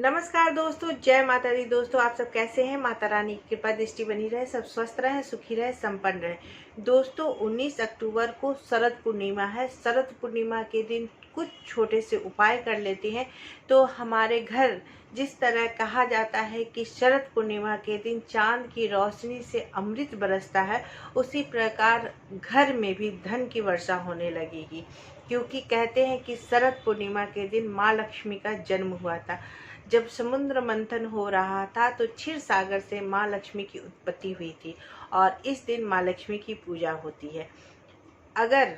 नमस्कार दोस्तों, जय माता दी। दोस्तों, आप सब कैसे हैं? माता रानी की कृपा दृष्टि बनी रहे, सब स्वस्थ रहें, सुखी रहे, संपन्न रहे। दोस्तों, 19 अक्टूबर को शरद पूर्णिमा है। शरद पूर्णिमा के दिन कुछ छोटे से उपाय कर लेते हैं तो हमारे घर, जिस तरह कहा जाता है कि शरद पूर्णिमा के दिन चांद की रोशनी से अमृत बरसता है, उसी प्रकार घर में भी धन की वर्षा होने लगेगी। क्योंकि कहते हैं कि शरद पूर्णिमा के दिन माँ लक्ष्मी का जन्म हुआ था। जब समुद्र मंथन हो रहा था तो क्षीर सागर से माँ लक्ष्मी की उत्पत्ति हुई थी और इस दिन माँ लक्ष्मी की पूजा होती है। अगर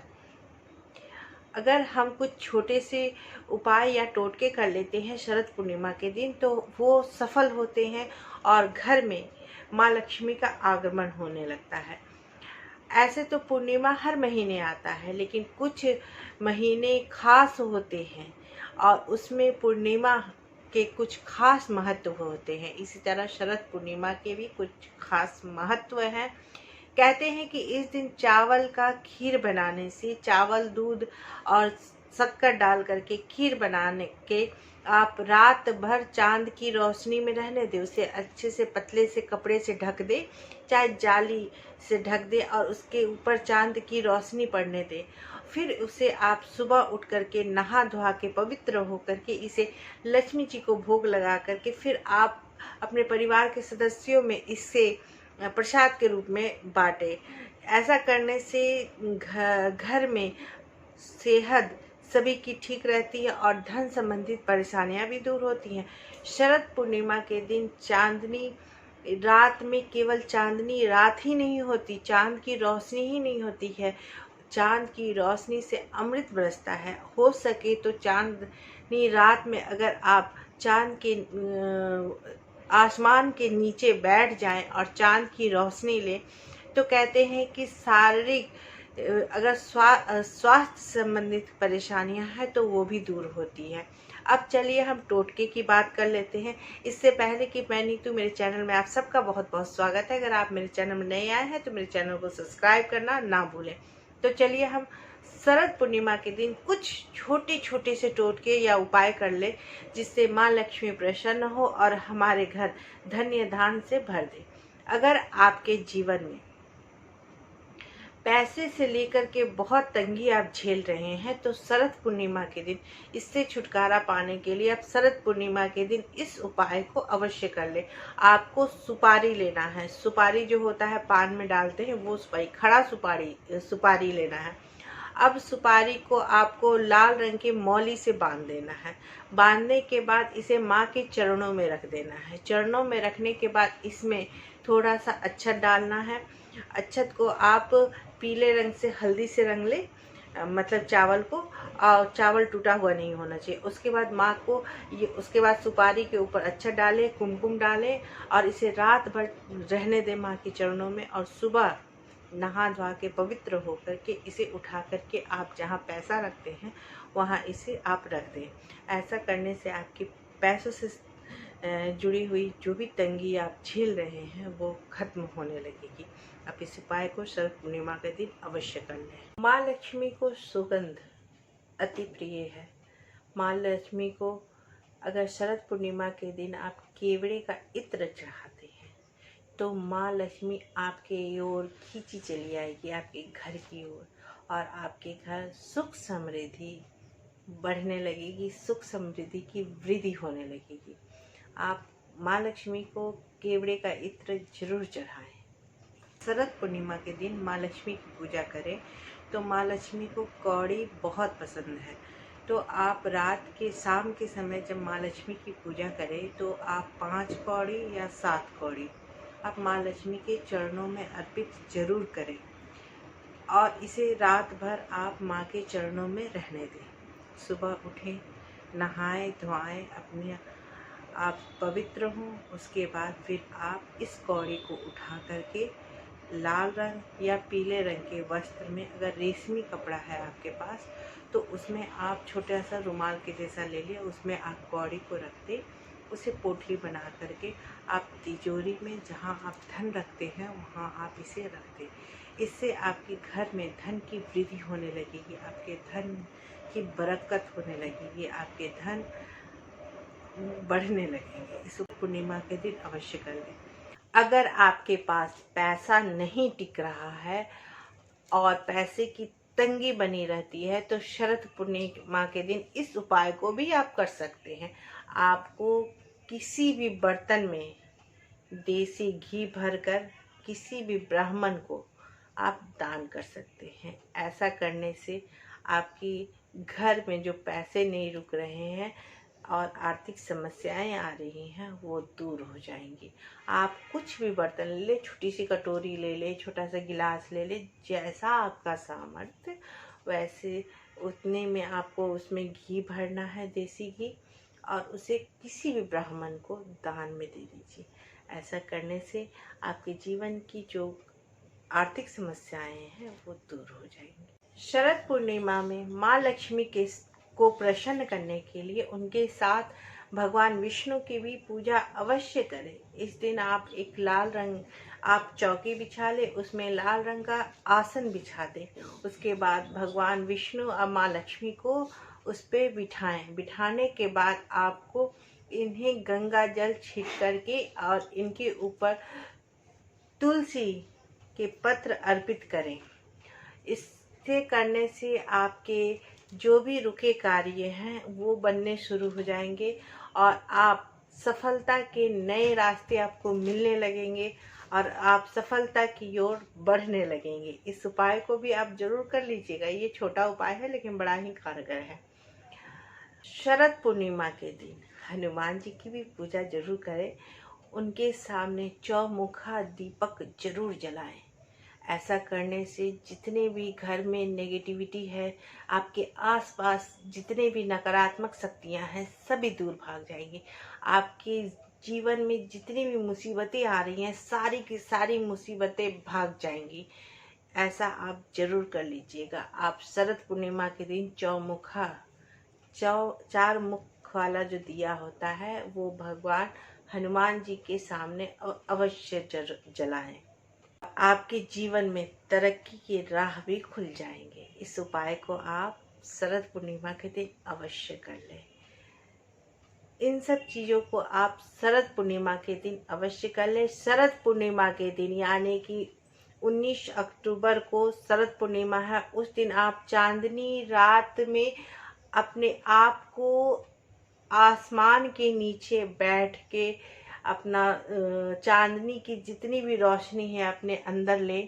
अगर हम कुछ छोटे से उपाय या टोटके कर लेते हैं शरद पूर्णिमा के दिन तो वो सफल होते हैं और घर में माँ लक्ष्मी का आगमन होने लगता है। ऐसे तो पूर्णिमा हर महीने आता है, लेकिन कुछ महीने खास होते हैं और उसमें पूर्णिमा के कुछ खास महत्व होते हैं। इसी तरह शरद पूर्णिमा के भी कुछ खास महत्व हैं। कहते हैं कि इस दिन चावल का खीर बनाने से, चावल, दूध और शक्कर डाल करके खीर बनाने के आप रात भर चांद की रोशनी में रहने दें। उसे अच्छे से पतले से कपड़े से ढक दे, चाहे जाली से ढक दे और उसके ऊपर चांद की रोशनी पड़ने दे। फिर उसे आप सुबह उठ करके नहा धोआ के पवित्र हो करके इसे लक्ष्मी जी को भोग लगा करके फिर आप अपने परिवार के सदस्यों में इससे प्रसाद के रूप में बांटे। ऐसा करने से घर में सेहत सभी की ठीक रहती है और धन संबंधित परेशानियां भी दूर होती हैं। शरद पूर्णिमा के दिन चांदनी रात में केवल चांदनी रात ही नहीं होती, चांद की रोशनी ही नहीं होती है, चांद की रोशनी से अमृत बरसता है। हो सके तो चांदनी रात में अगर आप चांद के आसमान के नीचे बैठ जाएं और चांद की रोशनी लें तो कहते हैं कि शारीरिक अगर स्वास्थ्य संबंधित परेशानियां हैं तो वो भी दूर होती है। अब चलिए हम टोटके की बात कर लेते हैं। इससे पहले कि मैं नीतू, मेरे चैनल में आप सबका बहुत बहुत स्वागत है। अगर आप मेरे चैनल में नए आए हैं तो मेरे चैनल को सब्सक्राइब करना ना भूलें। तो चलिए हम शरद पूर्णिमा के दिन कुछ छोटे छोटे से टोटके या उपाय कर ले जिससे माँ लक्ष्मी प्रसन्न हो और हमारे घर धन्य धान से भर दे। अगर आपके जीवन में पैसे से लेकर के बहुत तंगी आप झेल रहे हैं तो शरद पूर्णिमा के दिन इससे छुटकारा पाने के लिए आप शरद पूर्णिमा के दिन इस उपाय को अवश्य कर ले। आपको सुपारी लेना है। सुपारी जो होता है पान में डालते हैं वो सुपारी, खड़ा सुपारी लेना है। अब सुपारी को आपको लाल रंग के मौली से बांध देना है। बांधने के बाद इसे माँ के चरणों में रख देना है। चरणों में रखने के बाद इसमें थोड़ा सा अक्षत डालना है। अक्षत को आप पीले रंग से हल्दी से रंग ले, मतलब चावल को, और चावल टूटा हुआ नहीं होना चाहिए। उसके बाद माँ को उसके बाद सुपारी के ऊपर अक्षत डालें, कुमकुम डालें और इसे रात भर रहने दें माँ के चरणों में और सुबह नहा धोआ के पवित्र होकर के इसे उठा करके आप जहाँ पैसा रखते हैं वहाँ इसे आप रख दें। ऐसा करने से आपकी पैसों से जुड़ी हुई जो भी तंगी आप झेल रहे हैं वो खत्म होने लगेगी। आप इस उपाय को शरद पूर्णिमा के दिन अवश्य कर लें। माँ लक्ष्मी को सुगंध अति प्रिय है। माँ लक्ष्मी को अगर शरद पूर्णिमा के दिन आप केवड़े का इत्र चढ़ाते हैं तो माँ लक्ष्मी आपके ओर खींची चली आएगी, आपके घर की ओर, और आपके घर सुख समृद्धि बढ़ने लगेगी, सुख समृद्धि की वृद्धि होने लगेगी। आप माँ लक्ष्मी को केवड़े का इत्र जरूर चढ़ाएं। शरद पूर्णिमा के दिन माँ लक्ष्मी की पूजा करें तो माँ लक्ष्मी को कौड़ी बहुत पसंद है। तो आप रात के शाम के समय जब माँ लक्ष्मी की पूजा करें तो आप 5 कौड़ी या 7 कौड़ी आप माँ लक्ष्मी के चरणों में अर्पित जरूर करें और इसे रात भर आप माँ के चरणों में रहने दें। सुबह उठें, नहाएं धोएं, अपने आप पवित्र हों। उसके बाद फिर आप इस कौड़ी को उठा करके लाल रंग या पीले रंग के वस्त्र में, अगर रेशमी कपड़ा है आपके पास तो उसमें आप छोटा सा रुमाल के जैसा ले लिया, उसमें आप कौड़ी को रख दें। उसे पोटली बना करके आप तिजोरी में जहाँ आप धन रखते हैं वहाँ आप इसे रख दें। इससे आपके घर में धन की वृद्धि होने लगेगी, आपके धन की बरकत होने लगेगी, आपके धन बढ़ने लगेंगे। इस पूर्णिमा के दिन अवश्य कर लें। अगर आपके पास पैसा नहीं टिक रहा है और पैसे की तंगी बनी रहती है तो शरद पूर्णिमा के दिन इस उपाय को भी आप कर सकते हैं। आपको किसी भी बर्तन में देसी घी भरकर किसी भी ब्राह्मण को आप दान कर सकते हैं। ऐसा करने से आपकी घर में जो पैसे नहीं रुक रहे हैं और आर्थिक समस्याएं आ रही हैं वो दूर हो जाएंगी। आप कुछ भी बर्तन ले ले, छोटी सी कटोरी ले ले, छोटा सा गिलास ले ले, जैसा आपका सामर्थ्य वैसे उतने में आपको उसमें घी भरना है, देसी घी, और उसे किसी भी ब्राह्मण को दान में दे दीजिए। ऐसा करने से आपके जीवन की जो आर्थिक समस्याएं हैं वो दूर हो जाएंगी। शरद पूर्णिमा में माँ लक्ष्मी को प्रसन्न करने के लिए उनके साथ भगवान विष्णु की भी पूजा अवश्य करें। इस दिन आप चौकी बिछा ले, उसमें लाल रंग का आसन बिछा दें। उसके बाद भगवान विष्णु और माँ लक्ष्मी को उस पर बिठाएं। बिठाने के बाद आपको इन्हें गंगा जल छीट करके और इनके ऊपर तुलसी के पत्र अर्पित करें। इससे करने से आपके जो भी रुके कार्य हैं वो बनने शुरू हो जाएंगे और आप सफलता के नए रास्ते आपको मिलने लगेंगे और आप सफलता की ओर बढ़ने लगेंगे। इस उपाय को भी आप जरूर कर लीजिएगा। ये छोटा उपाय है लेकिन बड़ा ही कारगर है। शरद पूर्णिमा के दिन हनुमान जी की भी पूजा जरूर करें। उनके सामने चौमुखा दीपक जरूर जलाएं। ऐसा करने से जितने भी घर में नेगेटिविटी है, आपके आसपास जितने भी नकारात्मक शक्तियां हैं, सभी दूर भाग जाएंगी। आपके जीवन में जितनी भी मुसीबतें आ रही हैं, सारी की सारी मुसीबतें भाग जाएंगी। ऐसा आप जरूर कर लीजिएगा। आप शरद पूर्णिमा के दिन चार मुख वाला जो दिया होता है वो भगवान हनुमान जी के सामने अवश्य जलाएं। आपके जीवन में तरक्की की राह भी खुल जाएंगे। इस उपाय को आप शरद पूर्णिमा के दिन अवश्य कर लें। इन सब चीज़ों को आप शरद पूर्णिमा के दिन अवश्य कर लें। शरद पूर्णिमा के दिन यानी कि 19 अक्टूबर को शरद पूर्णिमा है। उस दिन आप चांदनी रात में अपने आप को आसमान के नीचे बैठ के अपना चांदनी की जितनी भी रोशनी है अपने अंदर ले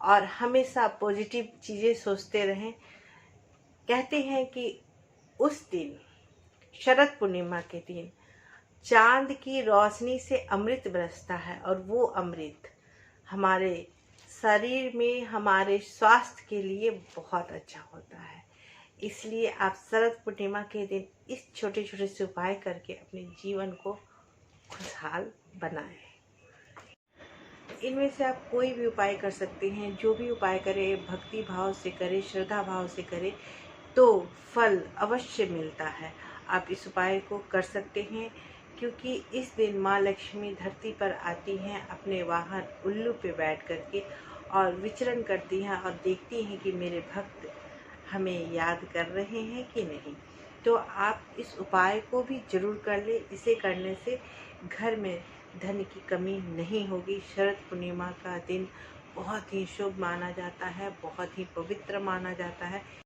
और हमेशा पॉजिटिव चीज़ें सोचते रहें। कहते हैं कि उस दिन शरद पूर्णिमा के दिन चांद की रोशनी से अमृत बरसता है और वो अमृत हमारे शरीर में हमारे स्वास्थ्य के लिए बहुत अच्छा होता है। इसलिए आप शरद पूर्णिमा के दिन इस छोटे छोटे से उपाय करके अपने जीवन को खुशहाल बनाएं। इनमें से आप कोई भी उपाय कर सकते हैं। जो भी उपाय करें भक्ति भाव से करें, श्रद्धा भाव से करें तो फल अवश्य मिलता है। आप इस उपाय को कर सकते हैं क्योंकि इस दिन माँ लक्ष्मी धरती पर आती हैं अपने वाहन उल्लू पे बैठ करके और विचरण करती हैं और देखती हैं कि मेरे भक्त हमें याद कर रहे हैं कि नहीं। तो आप इस उपाय को भी जरूर कर लें। इसे करने से घर में धन की कमी नहीं होगी। शरद पूर्णिमा का दिन बहुत ही शुभ माना जाता है, बहुत ही पवित्र माना जाता है।